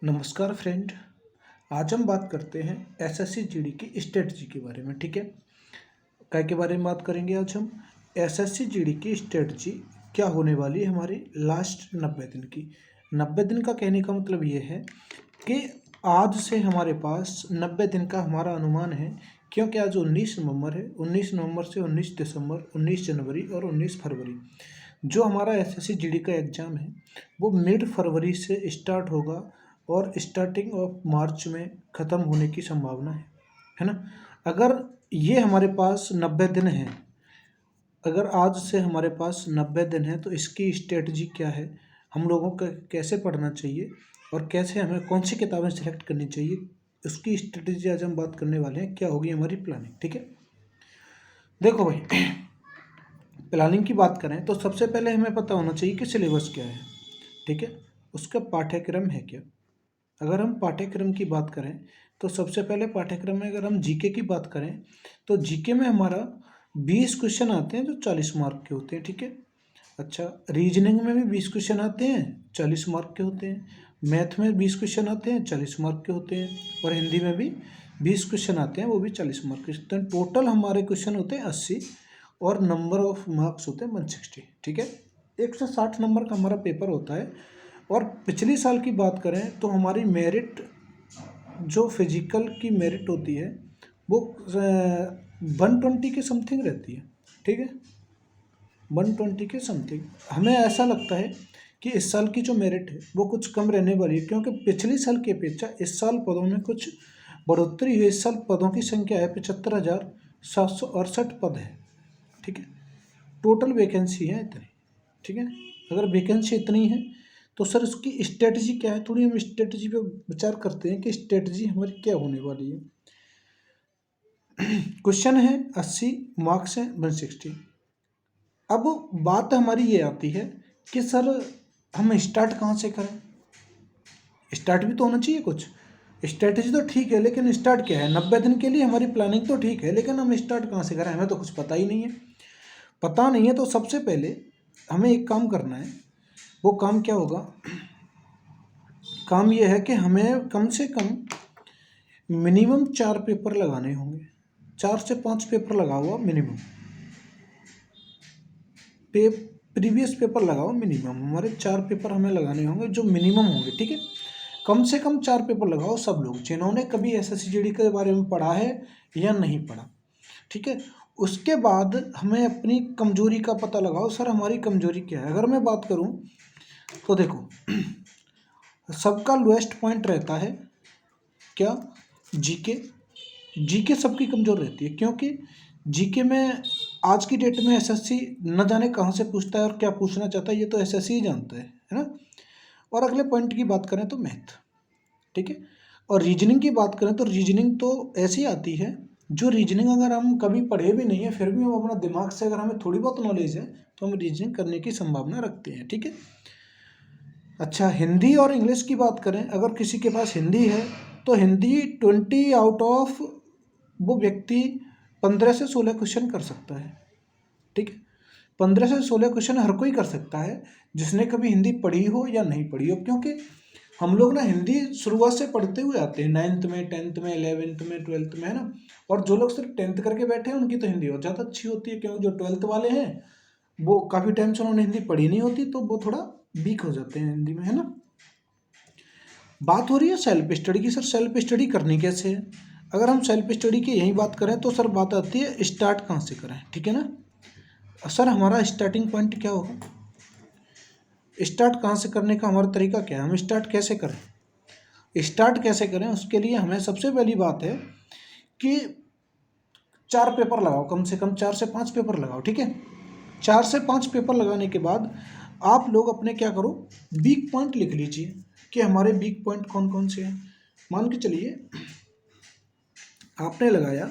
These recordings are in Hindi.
नमस्कार फ्रेंड। आज हम बात करते हैं एसएससी जीडी की स्ट्रेटजी के बारे में। ठीक है, काय के बारे में बात करेंगे आज हम। एसएससी जीडी की स्ट्रेटजी क्या होने वाली है हमारी लास्ट 90 दिन की। 90 दिन का कहने का मतलब ये है कि आज से हमारे पास 90 दिन का हमारा अनुमान है, क्योंकि आज 19 नवंबर है। 19 नवंबर से 19 दिसंबर, 19 जनवरी और 19 फरवरी जो हमारा एसएससी जीडी का एग्ज़ाम है वो मिड फरवरी से स्टार्ट होगा और स्टार्टिंग ऑफ मार्च में ख़त्म होने की संभावना है ना। अगर ये हमारे पास 90 दिन हैं, अगर आज से हमारे पास 90 दिन है तो इसकी स्ट्रेटजी क्या है, हम लोगों को कैसे पढ़ना चाहिए और कैसे हमें कौन सी किताबें सेलेक्ट करनी चाहिए, उसकी स्ट्रेटजी आज हम बात करने वाले हैं। क्या होगी हमारी प्लानिंग। ठीक है, देखो भाई, प्लानिंग की बात करें तो सबसे पहले हमें पता होना चाहिए कि सिलेबस क्या है। ठीक है, उसका पाठ्यक्रम है क्या। अगर हम पाठ्यक्रम की बात करें तो सबसे पहले पाठ्यक्रम में अगर हम जीके की बात करें तो जीके में हमारा 20 क्वेश्चन आते हैं जो 40 मार्क के होते हैं। ठीक है, अच्छा, रीजनिंग में भी 20 क्वेश्चन आते हैं 40 मार्क के होते हैं, मैथ में 20 क्वेश्चन आते हैं 40 मार्क के होते हैं, और हिंदी में भी 20 क्वेश्चन आते हैं वो भी 40 मार्क के होते हैं। टोटल हमारे क्वेश्चन होते हैं 80 और नंबर ऑफ मार्क्स होते हैं 160। ठीक है, 160 नंबर का हमारा पेपर होता है। और पिछले साल की बात करें तो हमारी मेरिट, जो फिजिकल की मेरिट होती है वो 120 के समथिंग रहती है। ठीक है, 120 के समथिंग। हमें ऐसा लगता है कि इस साल की जो मेरिट है वो कुछ कम रहने वाली है, क्योंकि पिछले साल की अपेक्षा इस साल पदों में कुछ बढ़ोतरी हुई। इस साल पदों की संख्या है 75,768 पद है। ठीक है, टोटल वैकेंसी है इतनी। ठीक है, अगर वैकेंसी इतनी है तो सर उसकी स्ट्रेटजी क्या है, थोड़ी हम स्ट्रेटजी पे विचार करते हैं कि स्ट्रेटजी हमारी क्या होने वाली है। क्वेश्चन है 80, मार्क्स है 160। अब बात हमारी ये आती है कि सर हम स्टार्ट कहाँ से करें। स्टार्ट भी तो होना चाहिए कुछ। स्ट्रेटजी तो ठीक है, लेकिन स्टार्ट क्या है। 90 दिन के लिए हमारी प्लानिंग तो ठीक है, लेकिन हम स्टार्ट कहाँ से करें, हमें तो कुछ पता ही नहीं है। पता नहीं है तो सबसे पहले हमें एक काम करना है। वो काम क्या होगा, काम ये है कि हमें कम से कम मिनिमम 4 पेपर लगाने होंगे। 4 से 5 पेपर लगा हुआ मिनिमम, प्रीवियस पेपर लगाओ मिनिमम। हमारे 4 पेपर हमें लगाने होंगे जो मिनिमम होंगे। ठीक है, कम से कम 4 पेपर लगाओ सब लोग जिन्होंने कभी एसएससी जीडी के बारे में पढ़ा है या नहीं पढ़ा। ठीक है, उसके बाद हमें अपनी कमजोरी का पता लगाओ। सर हमारी कमजोरी क्या है। अगर मैं बात करूं तो देखो, सबका लोएस्ट पॉइंट रहता है क्या, जीके। जीके सबकी कमज़ोर रहती है, क्योंकि जीके में आज की डेट में एसएससी न जाने कहाँ से पूछता है और क्या पूछना चाहता है, ये तो एसएससी ही जानता है ना। और अगले पॉइंट की बात करें तो मैथ। ठीक है, और रीजनिंग की बात करें तो रीजनिंग तो ऐसी आती है जो रीजनिंग अगर हम कभी पढ़े भी नहीं है फिर भी हम अपना दिमाग से, अगर हमें थोड़ी बहुत नॉलेज है तो हम रीजनिंग करने की संभावना रखते हैं। ठीक है, अच्छा, हिंदी और इंग्लिश की बात करें, अगर किसी के पास हिंदी है तो हिंदी 20 आउट ऑफ वो व्यक्ति 15 से 16 क्वेश्चन कर सकता है। ठीक है, 15 से 16 क्वेश्चन हर कोई कर सकता है जिसने कभी हिंदी पढ़ी हो या नहीं पढ़ी हो, क्योंकि हम लोग ना हिंदी शुरुआत से पढ़ते हुए आते हैं 9th में, 10th में, 11th में, 12th में, है ना। और जो लोग सिर्फ 10th करके बैठे हैं उनकी तो हिंदी और ज़्यादा अच्छी होती है, क्योंकि जो 12th वाले हैं वो काफ़ी टाइम से उन्होंने हिंदी पढ़ी नहीं होती तो वो थोड़ा वीक हो जाते हैं हिंदी में, है ना। बात हो रही है सेल्फ स्टडी की। सर सेल्फ स्टडी करनी कैसे है। अगर हम सेल्फ स्टडी की यही बात करें तो सर बात आती है स्टार्ट कहाँ से करें। ठीक है ना, सर हमारा स्टार्टिंग पॉइंट क्या होगा, स्टार्ट कहाँ से करने का हमारा तरीका क्या है, हम स्टार्ट कैसे करें। स्टार्ट कैसे करें उसके लिए हमें सबसे पहली बात है कि 4 पेपर लगाओ, कम से कम 4 से 5 पेपर लगाओ। ठीक है, 4 से 5 पेपर लगाने के बाद आप लोग अपने क्या करो, वीक पॉइंट लिख लीजिए कि हमारे वीक पॉइंट कौन कौन से हैं। मान के चलिए आपने लगाया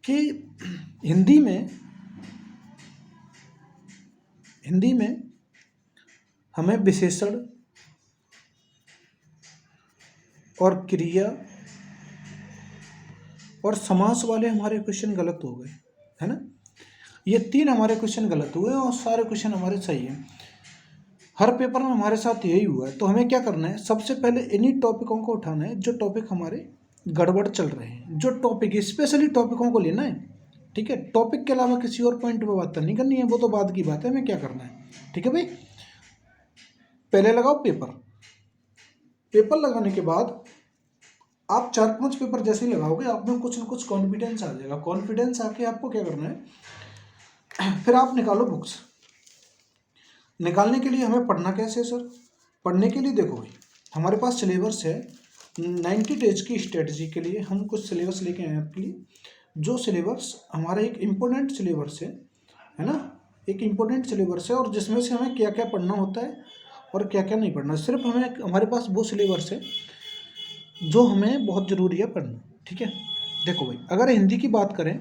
कि हिंदी में हमें विशेषण और क्रिया और समास वाले हमारे क्वेश्चन गलत हो गए, है ना। ये 3 हमारे क्वेश्चन गलत हुए और सारे क्वेश्चन हमारे सही हैं। हर पेपर में हमारे साथ यही हुआ है। तो हमें क्या करना है, सबसे पहले इन्हीं टॉपिकों को उठाना है जो टॉपिक हमारे गड़बड़ चल रहे हैं, जो टॉपिक स्पेशली टॉपिकों को लेना है, ठीक है। टॉपिक के अलावा किसी और पॉइंट पर बात नहीं करनी है, वो तो बाद की बात है। हमें क्या करना है, ठीक है भाई। पहले लगाओ पेपर। पेपर लगाने के बाद आप 4-5 पेपर जैसे ही लगाओगे, आप में कुछ ना कुछ कॉन्फिडेंस आ जाएगा। कॉन्फिडेंस आके आपको क्या करना है, फिर आप निकालो बुक्स। निकालने के लिए हमें पढ़ना कैसे है सर? पढ़ने के लिए देखो भाई, हमारे पास सिलेबस है 90 डेज की स्ट्रेटजी के लिए। हम कुछ सिलेबस लेके आए हैं आपके लिए, जो सिलेबस हमारा एक इम्पोर्टेंट सिलेबस है ना, एक इम्पोर्टेंट सिलेबस है, और जिसमें से हमें क्या क्या पढ़ना होता है और क्या क्या नहीं पढ़ना। सिर्फ हमारे पास वो सिलेबस है जो हमें बहुत ज़रूरी है पढ़ना, ठीक है। देखो भाई, अगर हिंदी की बात करें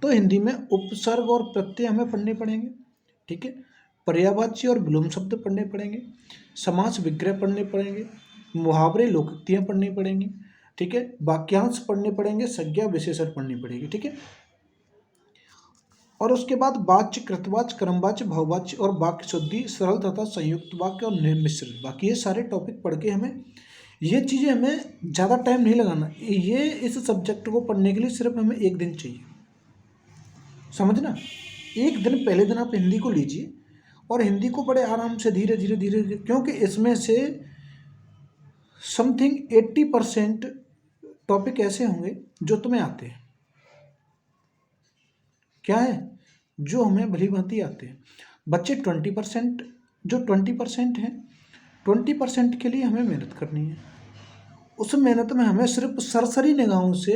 तो हिंदी में उपसर्ग और प्रत्यय हमें पढ़ने पड़ेंगे, ठीक है। पर्यायवाची और विलोम शब्द पढ़ने पड़ेंगे, समास विग्रह पढ़ने पड़ेंगे, मुहावरे लोकोक्तियाँ पढ़नी पड़ेंगी, ठीक है। वाक्यांश पढ़ने पड़ेंगे, संज्ञा विशेषण पढ़नी पड़ेगी, ठीक है। और उसके बाद वाच्य, कृतवाच्य, क्रमवाच्य, भाववाच्य और वाक्य शुद्धि, सरल तथा संयुक्त वाक्य और मिश्रित वाक्य, ये सारे टॉपिक पढ़ के हमें, ये चीज़ें हमें ज़्यादा टाइम नहीं लगाना। ये इस सब्जेक्ट को पढ़ने के लिए सिर्फ हमें 1 दिन चाहिए, समझना। 1 दिन, पहले दिन आप हिंदी को लीजिए और हिंदी को बड़े आराम से धीरे धीरे धीरे धीरे, क्योंकि इसमें से समथिंग 80% टॉपिक ऐसे होंगे जो तुम्हें आते हैं, क्या है, जो हमें भली भांति आते हैं। बच्चे 20%, जो 20% हैं, 20% के लिए हमें मेहनत करनी है। उस मेहनत में हमें सिर्फ सरसरी निगाहों से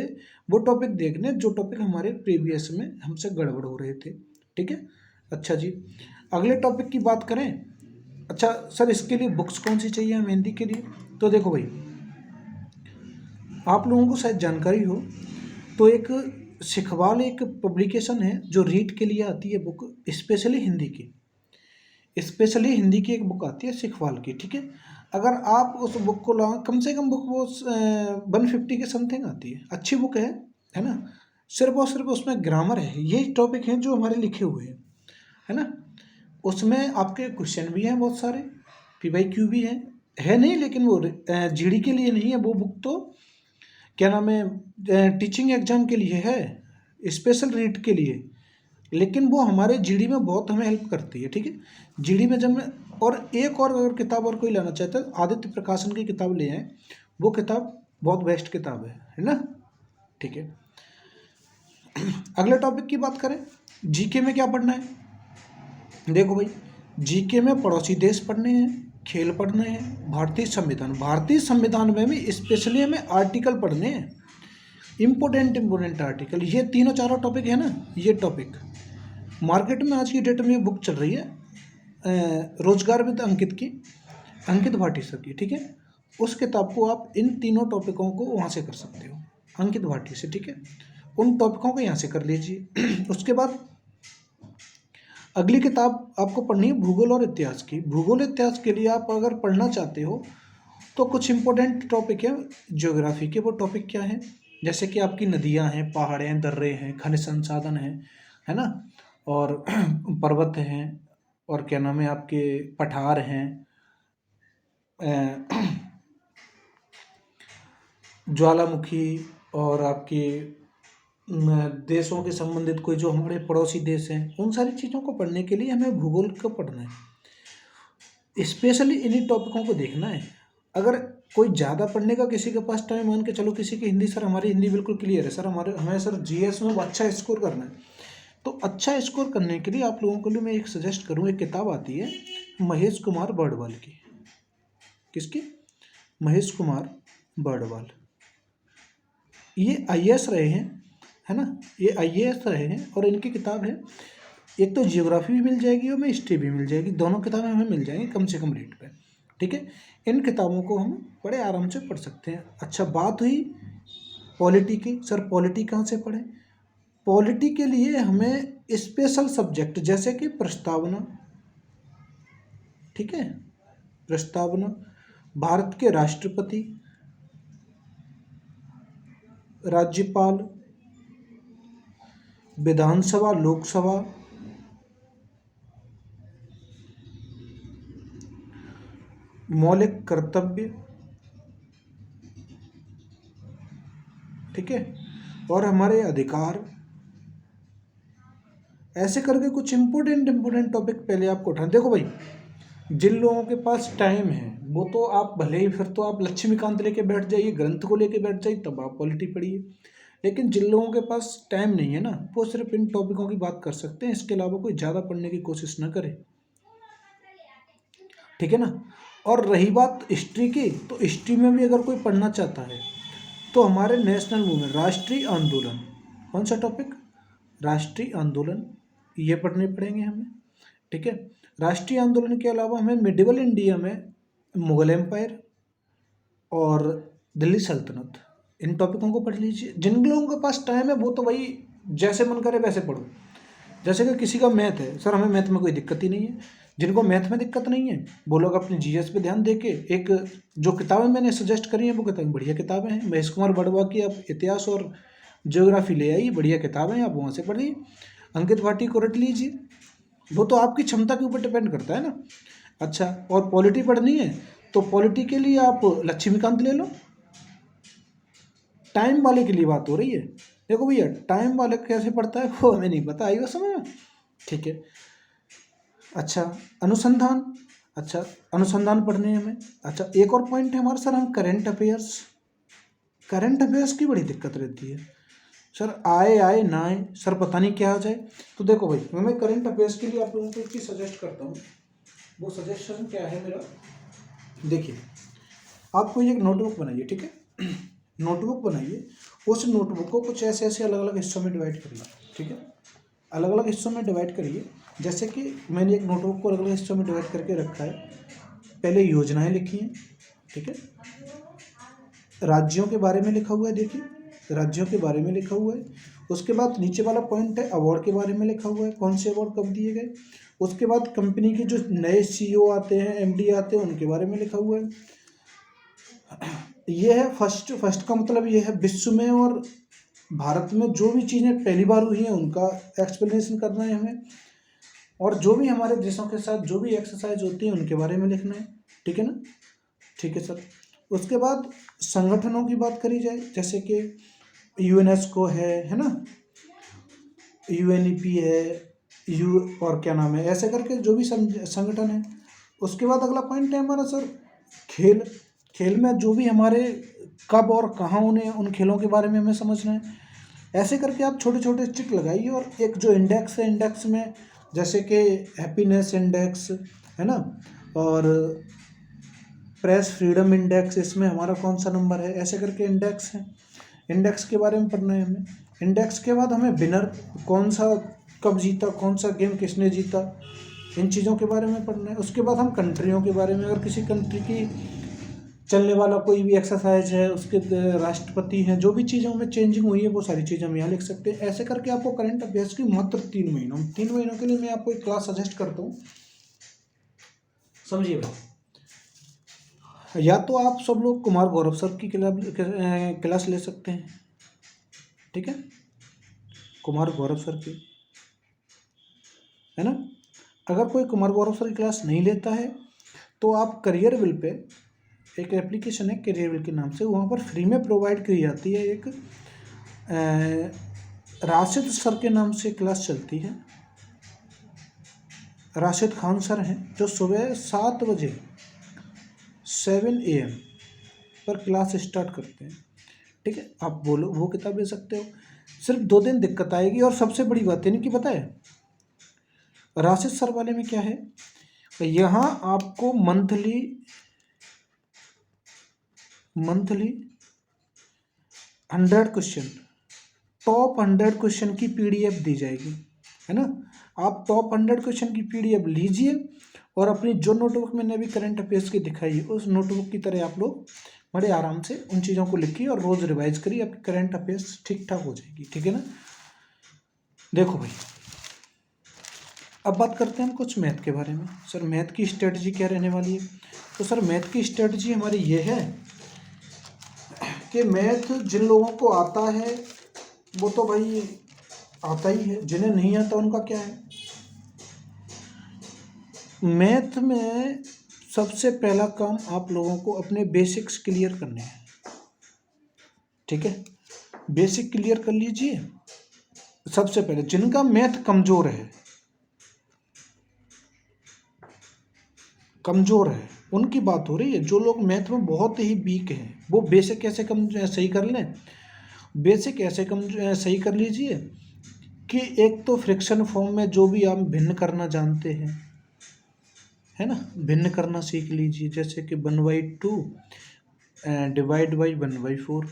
वो टॉपिक देखने जो टॉपिक हमारे प्रीवियस में हमसे गड़बड़ हो रहे थे, ठीक है। अच्छा जी, अगले टॉपिक की बात करें। अच्छा सर, इसके लिए बुक्स कौन सी चाहिए हमें हिंदी के लिए? तो देखो भाई, आप लोगों को शायद जानकारी हो तो एक सिखवाल एक पब्लिकेशन है जो रीड के लिए आती है बुक, स्पेशली हिंदी की। स्पेशली हिंदी की एक बुक आती है सिखवाल की, ठीक है। अगर आप उस बुक को ला, कम से कम बुक वो 150 के समथिंग आती है, अच्छी बुक है ना। सिर्फ और सिर्फ उसमें ग्रामर है, ये टॉपिक हैं जो हमारे लिखे हुए हैं, है ना। उसमें आपके क्वेश्चन भी हैं बहुत सारे, PYQ भी है नहीं, लेकिन वो GD के लिए नहीं है वो बुक, तो क्या नाम है, टीचिंग एग्जाम के लिए है, स्पेशल रीड के लिए। लेकिन वो हमारे GD में बहुत हमें हेल्प करती है, ठीक है। GD में जब मैं, और एक और अगर किताब और कोई लाना चाहता है, आदित्य प्रकाशन की किताब ले आए, वो किताब बहुत बेस्ट किताब है ना, ठीक है। अगले टॉपिक की बात करें, GK में क्या पढ़ना है? देखो भाई, GK में पड़ोसी देश पढ़ने हैं, खेल पढ़ने हैं, भारतीय संविधान। भारतीय संविधान में भी स्पेशली हमें आर्टिकल पढ़ने हैं, इम्पोर्टेंट आर्टिकल। ये तीनों चारों टॉपिक है ना, ये टॉपिक मार्केट में आज की डेट में बुक चल रही है, रोजगार विद अंकित की, अंकित भाटी सर की, ठीक है। उस किताब को आप इन तीनों टॉपिकों को वहाँ से कर सकते हो, अंकित भाटी से, ठीक है। उन टॉपिकों को यहाँ से कर लीजिए। उसके बाद अगली किताब आपको पढ़नी है भूगोल और इतिहास की। भूगोल इतिहास के लिए आप अगर पढ़ना चाहते हो तो कुछ इंपॉर्टेंट टॉपिक है ज्योग्राफी के। वो टॉपिक क्या है, जैसे कि आपकी नदियाँ हैं, पहाड़े हैं, दर्रे हैं, खनिज संसाधन है ना, और पर्वत हैं, और क्या नाम है आपके पठार हैं, ज्वालामुखी, और आपके देशों के संबंधित कोई जो हमारे पड़ोसी देश हैं, उन सारी चीज़ों को पढ़ने के लिए हमें भूगोल को पढ़ना है। स्पेशली इन्हीं टॉपिकों को देखना है। अगर कोई ज़्यादा पढ़ने का किसी के पास टाइम, मान के चलो किसी की हिंदी, सर हमारी हिंदी बिल्कुल क्लियर है सर, हमें सर GS में अच्छा स्कोर करना है, तो अच्छा स्कोर करने के लिए आप लोगों के लिए मैं एक सजेस्ट करूँ, एक किताब आती है महेश कुमार बर्डवाल की। किसकी? महेश कुमार बर्डवाल। ये IAS रहे हैं, है ना, ये IAS रहे हैं, और इनकी किताब है, एक तो जियोग्राफी भी मिल जाएगी और में हिस्ट्री भी मिल जाएगी, दोनों किताबें हमें मिल जाएंगी कम से कम रेट पे, ठीक है। इन किताबों को हम बड़े आराम से पढ़ सकते हैं। अच्छा, बात हुई पॉलिटी की। सर पॉलिटी कहाँ से पढ़ें? पॉलिटी के लिए हमें स्पेशल सब्जेक्ट जैसे कि प्रस्तावना, ठीक है, प्रस्तावना, भारत के राष्ट्रपति, राज्यपाल, विधानसभा, लोकसभा, मौलिक कर्तव्य, ठीक है, और हमारे अधिकार, ऐसे करके कुछ इंपॉर्टेंट टॉपिक पहले आपको उठाना। देखो भाई, जिन लोगों के पास टाइम है वो तो आप भले ही, फिर तो आप लक्ष्मीकांत लेके बैठ जाइए, ग्रंथ को लेके बैठ जाइए, तब आप पॉलिटी पढ़िए। लेकिन जिन लोगों के पास टाइम नहीं है ना, वो सिर्फ इन टॉपिकों की बात कर सकते हैं, इसके अलावा कोई ज़्यादा पढ़ने की कोशिश ना करे, ठीक है ना। और रही बात हिस्ट्री की, तो हिस्ट्री में भी अगर कोई पढ़ना चाहता है तो हमारे नेशनल मूवमेंट, राष्ट्रीय आंदोलन, कौन सा टॉपिक, राष्ट्रीय आंदोलन, ये पढ़ने पड़ेंगे हमें, ठीक है। राष्ट्रीय आंदोलन के अलावा हमें मिडिवल इंडिया में मुगल एम्पायर और दिल्ली सल्तनत, इन टॉपिकों को पढ़ लीजिए। जिन लोगों के पास टाइम है वो तो भाई जैसे मन करे वैसे पढ़ो। जैसे कि किसी का मैथ है, सर हमें मैथ में कोई दिक्कत ही नहीं है, जिनको मैथ में दिक्कत नहीं है वो लोग अपने जीएस पे ध्यान देके, एक जो किताबें मैंने सजेस्ट करी हैं वो किताबें बढ़िया किताबें हैं, महेश कुमार बड़वा की आप इतिहास और ज्योग्राफी ले आइए, बढ़िया किताबें हैं, आप वहाँ से पढ़िए। अंकित भाटी को रट लीजिए, वो तो आपकी क्षमता के ऊपर डिपेंड करता है ना। अच्छा, और पॉलिटी पढ़नी है तो पॉलिटी के लिए आप लक्ष्मीकांत ले लो। टाइम वाले के लिए बात हो रही है, देखो भैया टाइम वाले कैसे पढ़ता है वो हमें नहीं पता, आएगा समझ में, ठीक है। अच्छा, अनुसंधान, अच्छा अनुसंधान पढ़ने हैं हमें। अच्छा, एक और पॉइंट है हमारा सर, हम करंट अफेयर्स, करंट अफेयर्स की बड़ी दिक्कत रहती है सर, आए आए ना आए, सर पता नहीं क्या हो जाए। तो देखो भाई, मैं करंट अफेयर्स के लिए आप लोगों को एक चीज़ सजेस्ट करता हूँ, वो सजेशन क्या है मेरा, देखिए आपको एक नोटबुक बनाइए, ठीक है। नोटबुक बनाइए, उस नोटबुक को कुछ ऐसे ऐसे अलग अलग हिस्सों में डिवाइड करना, ठीक है, अलग अलग हिस्सों में डिवाइड करिए। जैसे कि मैंने एक नोटबुक को अलग अलग हिस्सों में डिवाइड करके रखा है। पहले योजनाएं लिखी हैं, ठीक है, राज्यों के बारे में लिखा हुआ है, देखिए राज्यों के बारे में लिखा हुआ है। उसके बाद नीचे वाला पॉइंट है अवार्ड के बारे में लिखा हुआ है, कौन से अवार्ड कब दिए गए। उसके बाद कंपनी के जो नए सीईओ आते हैं, एमडी आते हैं, उनके बारे में लिखा हुआ है। ये है फर्स्ट का मतलब ये है विश्व में और भारत में जो भी चीज़ें पहली बार हुई हैं उनका एक्सप्लेनेशन करना है हमें, और जो भी हमारे देशों के साथ जो भी एक्सरसाइज होती है उनके बारे में लिखना है, ठीक है ना, ठीक है सर। उसके बाद संगठनों की बात करी जाए, जैसे कि यूएनएस्को है ना, यूएनईपी है, यू और क्या नाम है, ऐसे करके जो भी संगठन है। उसके बाद अगला पॉइंट है हमारा सर खेल, खेल में जो भी हमारे कब और कहाँ उन्हें उन खेलों के बारे में हमें समझना है। ऐसे करके आप छोटे छोटे टिक लगाइए, और एक जो इंडेक्स है, इंडेक्स में जैसे कि हैप्पीनेस इंडेक्स है ना, और प्रेस फ्रीडम इंडेक्स, इसमें हमारा कौन सा नंबर है, ऐसे करके इंडेक्स है, इंडेक्स के बारे में पढ़ना है हमें। इंडेक्स के बाद हमें विनर कौन सा कब जीता, कौन सा गेम किसने जीता, इन चीज़ों के बारे में पढ़ना है। उसके बाद हम कंट्रियों के बारे में, अगर किसी कंट्री की चलने वाला कोई भी एक्सरसाइज है, उसके राष्ट्रपति हैं, जो भी चीज़ों में चेंजिंग हुई है वो सारी चीज़ें हम यहाँ लिख सकते हैं। ऐसे करके आपको करंट अफेयर्स की मात्र 3 महीनों के लिए मैं आपको एक क्लास सजेस्ट करता हूँ, समझिए भाई। या तो आप सब लोग कुमार गौरव सर की क्लास ले सकते हैं, ठीक है, कुमार गौरव सर की, है ना। अगर कोई कुमार गौरव सर की क्लास नहीं लेता है तो आप करियर विल पे, एक एप्लीकेशन है करियर विल के नाम से, वहाँ पर फ्री में प्रोवाइड की जाती है, एक राशिद सर के नाम से क्लास चलती है। राशिद खान सर हैं जो सुबह 7 बजे 7 AM पर क्लास स्टार्ट करते हैं, ठीक है। आप बोलो वो किताब ले सकते हो। सिर्फ 2 दिन दिक्कत आएगी, और सबसे बड़ी बात यानी कि पता है राशिद सर वाले में क्या है, यहाँ आपको मंथली 100 क्वेश्चन, टॉप 100 क्वेश्चन की PDF दी जाएगी, है ना। आप टॉप 100 क्वेश्चन की PDF लीजिए, और अपनी जो नोटबुक मैंने अभी करंट अफेयर्स की दिखाई है उस नोटबुक की तरह आप लोग बड़े आराम से उन चीज़ों को लिखिए और रोज़ रिवाइज करिए, आपकी करंट अफेयर्स ठीक ठाक हो जाएगी, ठीक है ना। देखो भाई, अब बात करते हैं हम कुछ मैथ के बारे में। सर मैथ की स्ट्रेटजी क्या रहने वाली है, तो सर मैथ की स्ट्रेटजी हमारी ये है कि मैथ जिन लोगों को आता है वो तो भाई आता ही है, जिन्हें नहीं आता उनका क्या है। मैथ में सबसे पहला काम आप लोगों को अपने बेसिक्स क्लियर करने हैं, ठीक है। बेसिक क्लियर कर लीजिए। सबसे पहले जिनका मैथ कमजोर है उनकी बात हो रही है। जो लोग मैथ में बहुत ही वीक हैं वो बेसिक कैसे कम सही कर लें। बेसिक ऐसे कम सही कर लीजिए कि एक तो फ्रिक्शन फॉर्म में जो भी आप भिन्न करना जानते हैं, है ना, भिन्न करना सीख लीजिए। जैसे कि 1/2 डिवाइड बाई 1/4,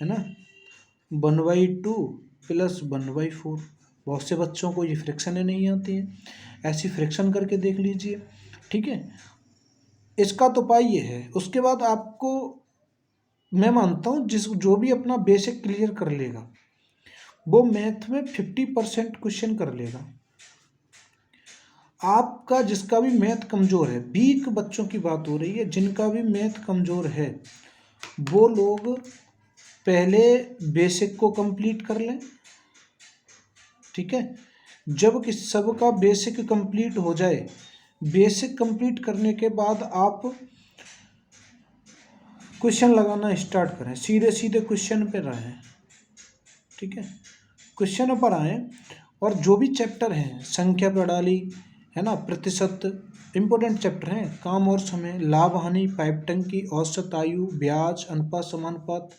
है ना, 1/2 प्लस 1/4। बहुत से बच्चों को ये फ्रिक्शनें नहीं आती हैं, ऐसी फ्रिक्शन करके देख लीजिए, ठीक है। इसका तो उपाय ये है। उसके बाद आपको, मैं मानता हूँ जो भी अपना बेसिक क्लियर कर लेगा वो मैथ में 50% क्वेश्चन कर लेगा। आपका जिसका भी मैथ कमज़ोर है, वीक बच्चों की बात हो रही है, जिनका भी मैथ कमज़ोर है वो लोग पहले बेसिक को कंप्लीट कर लें, ठीक है। जब कि सबका बेसिक कंप्लीट हो जाए, बेसिक कंप्लीट करने के बाद आप क्वेश्चन लगाना स्टार्ट करें, सीधे सीधे क्वेश्चन पे रहें, ठीक है। क्वेश्चन पर आएँ और जो भी चैप्टर हैं, संख्या प्रणाली, है ना, प्रतिशत, इंपॉर्टेंट चैप्टर हैं, काम और समय, लाभ हानि, पाइप टंकी, औसत आयु, ब्याज, अनुपात समानुपात,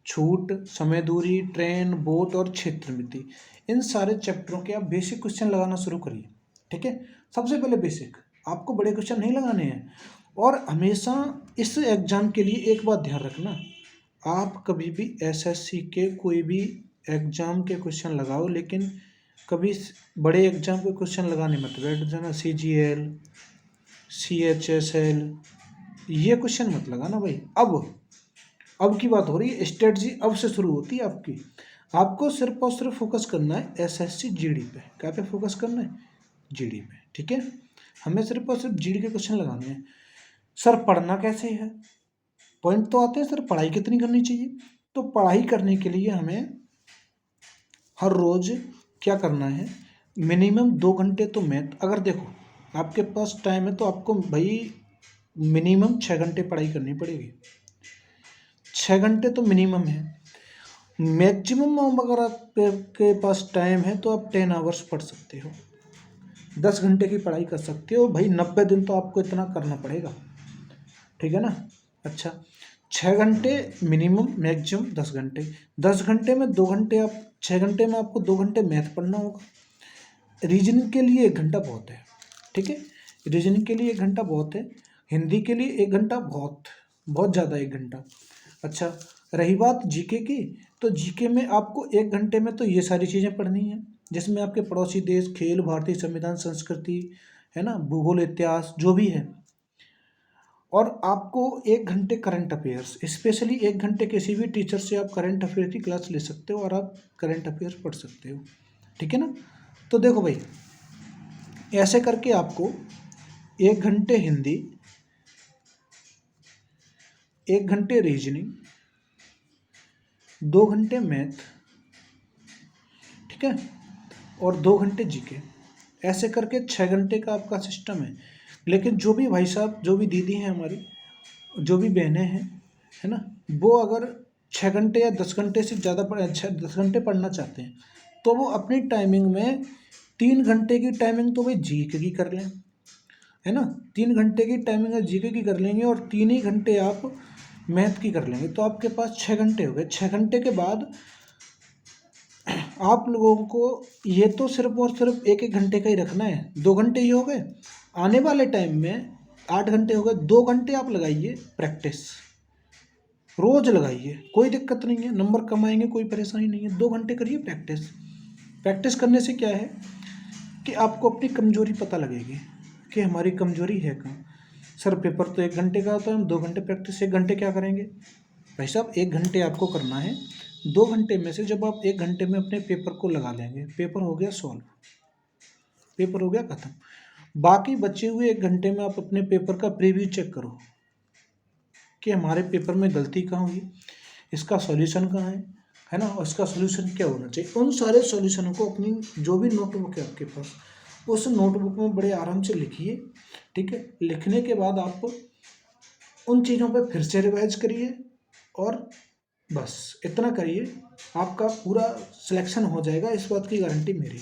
छूट, समय दूरी, ट्रेन, बोट और क्षेत्र मिति, इन सारे चैप्टरों के आप बेसिक क्वेश्चन लगाना शुरू करिए, ठीक है। सबसे पहले बेसिक, आपको बड़े क्वेश्चन नहीं लगाने हैं। और हमेशा इस एग्ज़ाम के लिए एक बात ध्यान रखना, आप कभी भी एसएससी के कोई भी एग्ज़ाम के क्वेश्चन लगाओ, लेकिन कभी बड़े एग्ज़ाम के क्वेश्चन लगाने मत बैठ जाना। CGL, CHSL ये क्वेश्चन मत लगाना भाई। अब की बात हो रही है, स्ट्रेटजी अब से शुरू होती है आपकी। आपको सिर्फ और सिर्फ फोकस करना है SSC GD पे। क्या पे फोकस करना है? GD पे, ठीक है। हमें सिर्फ और सिर्फ GD के क्वेश्चन लगाने हैं। सर पढ़ना कैसे है, पॉइंट तो आते हैं। सर पढ़ाई कितनी करनी चाहिए? तो पढ़ाई करने के लिए हमें हर रोज़ क्या करना है, मिनिमम 2 घंटे तो मैथ, अगर देखो आपके पास टाइम है तो आपको भाई मिनिमम 6 घंटे पढ़ाई करनी पड़ेगी। 6 घंटे तो मिनिमम है। मैक्सिमम अगर आपके पास टाइम है तो आप 10 आवर्स पढ़ सकते हो, 10 घंटे की पढ़ाई कर सकते हो भाई। 90 दिन तो आपको इतना करना पड़ेगा, ठीक है ना। अच्छा, 6 घंटे मिनिमम, मैक्सिमम 10 घंटे। 10 घंटे में 2 घंटे आप, 6 घंटे में आपको 2 घंटे मैथ पढ़ना होगा। रीजनिंग के लिए 1 घंटा बहुत है, ठीक है। रीजनिंग के लिए 1 घंटा बहुत है। हिंदी के लिए 1 घंटा बहुत ज़्यादा, 1 घंटा। अच्छा, रही बात जीके की, तो जीके में आपको 1 घंटे में तो ये सारी चीज़ें पढ़नी है, जिसमें आपके पड़ोसी देश, खेल, भारतीय संविधान, संस्कृति, है ना, भूगोल, इतिहास, जो भी है। और आपको 1 घंटे करंट अफेयर्स, स्पेशली 1 घंटे किसी भी टीचर से आप करंट अफेयर की क्लास ले सकते हो और आप करंट अफेयर्स पढ़ सकते हो, ठीक है ना। तो देखो भाई, ऐसे करके आपको 1 घंटे हिंदी, 1 घंटे रीजनिंग, 2 घंटे मैथ, ठीक है, और 2 घंटे जीके, ऐसे करके 6 घंटे का आपका सिस्टम है। लेकिन जो भी भाई साहब, जो भी दीदी हैं हमारी, जो भी बहनें हैं, है ना, वो अगर 6 घंटे या 10 घंटे से ज़्यादा 10 घंटे पढ़ना चाहते हैं तो वो अपनी टाइमिंग में 3 घंटे की टाइमिंग तो भाई जीके की कर लें, है ना। 3 घंटे की टाइमिंग है जीके की कर लेंगे और 3 ही घंटे आप मैथ की कर लेंगे, तो आपके पास 6 घंटे हो गए। 6 घंटे के बाद आप लोगों को ये तो सिर्फ और सिर्फ 1 घंटे का ही रखना है। 2 घंटे ही हो गए। आने वाले टाइम में 8 घंटे हो गए। 2 घंटे आप लगाइए प्रैक्टिस, रोज़ लगाइए, कोई दिक्कत नहीं है, नंबर कम आएंगे, कोई परेशानी नहीं है। 2 घंटे करिए प्रैक्टिस। प्रैक्टिस करने से क्या है कि आपको अपनी कमजोरी पता लगेगी कि हमारी कमजोरी है कहाँ। सर पेपर तो 1 घंटे का होता है, हम 2 घंटे प्रैक्टिस, 1 घंटे क्या करेंगे भाई साहब? 1 घंटे आपको करना है। 2 घंटे में से जब आप 1 घंटे में अपने पेपर को लगा लेंगे, पेपर हो गया सॉल्व, पेपर हो गया ख़त्म। बाकी बचे हुए 1 घंटे में आप अपने पेपर का प्रीव्यू चेक करो कि हमारे पेपर में गलती कहाँ हुई, इसका सॉल्यूशन कहाँ है ना, और इसका सॉल्यूशन क्या होना चाहिए। उन सारे सॉल्यूशनों को अपनी जो भी नोटबुक है आपके पास, उस नोटबुक में बड़े आराम से लिखिए, ठीक है। लिखने के बाद आप उन चीज़ों पे फिर से रिवाइज करिए और बस इतना करिए, आपका पूरा सिलेक्शन हो जाएगा, इस बात की गारंटी मेरी,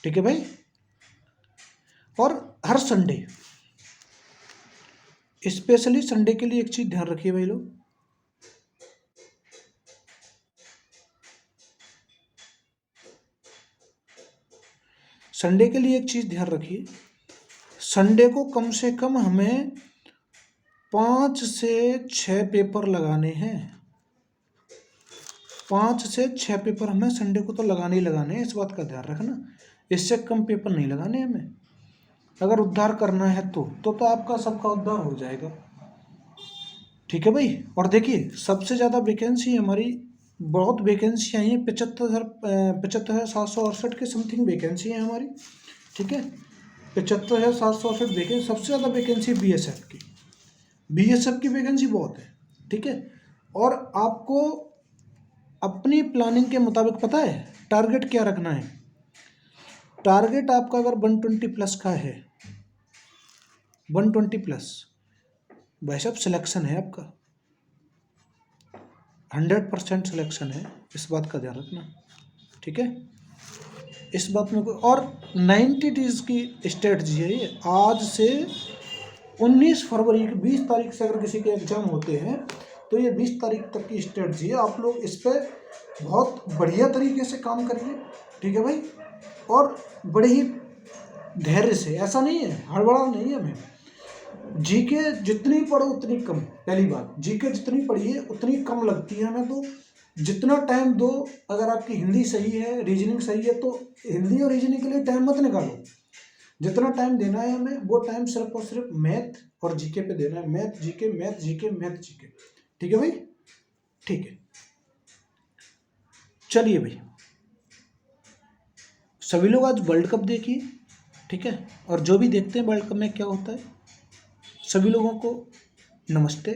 ठीक है भाई। और हर संडे, स्पेशली संडे के लिए एक चीज़ ध्यान रखिए भाई लोग, संडे के लिए एक चीज़ ध्यान रखिए, संडे को कम से कम हमें 5 से 6 पेपर लगाने हैं। 5 से 6 पेपर हमें संडे को तो लगाने ही लगाने हैं, इस बात का ध्यान रखना। इससे कम पेपर नहीं लगाने हमें, अगर उद्धार करना है तो आपका सबका उद्धार हो जाएगा, ठीक है भाई। और देखिए सबसे ज़्यादा वैकेंसी हमारी, बहुत वैकेंसी आई हैं, 75,768 के समथिंग वैकेंसी है हमारी, ठीक है। 75,768 वैकेंसी, सबसे ज़्यादा वैकेंसी बीएसएफ की, बीएसएफ की वैकेंसी बहुत है, ठीक है। और आपको अपनी प्लानिंग के मुताबिक पता है टारगेट क्या रखना है। टारगेट आपका अगर 120 प्लस का है, 120 प्लस, भाई साहब सिलेक्शन है आपका, 100% सिलेक्शन है, इस बात का ध्यान रखना, ठीक है। इस बात में कोई और 90 डेज की स्ट्रेटजी है ये। आज से 19 फरवरी की 20 तारीख से अगर किसी के एग्जाम होते हैं तो ये 20 तारीख तक की स्ट्रेटजी है। आप लोग इस पर बहुत बढ़िया तरीके से काम करिए, ठीक है भाई। और बड़े ही धैर्य से, ऐसा नहीं है हड़बड़ा नहीं है हमें, जीके जितनी पढ़ो उतनी कम, पहली बात जीके जितनी पढ़िए उतनी कम लगती है हमें, तो जितना टाइम दो, अगर आपकी हिंदी सही है, रीजनिंग सही है, तो हिंदी और रीजनिंग के लिए टाइम मत निकालो। जितना टाइम देना है हमें वो टाइम सिर्फ और सिर्फ मैथ और जीके पे देना है, math GK, math GK, math GK, ठीक है भाई, ठीक है। चलिए भाई, सभी लोग आज वर्ल्ड कप देखिए, ठीक है। और जो भी देखते हैं वर्ल्ड कप में क्या होता है, सभी लोगों को नमस्ते।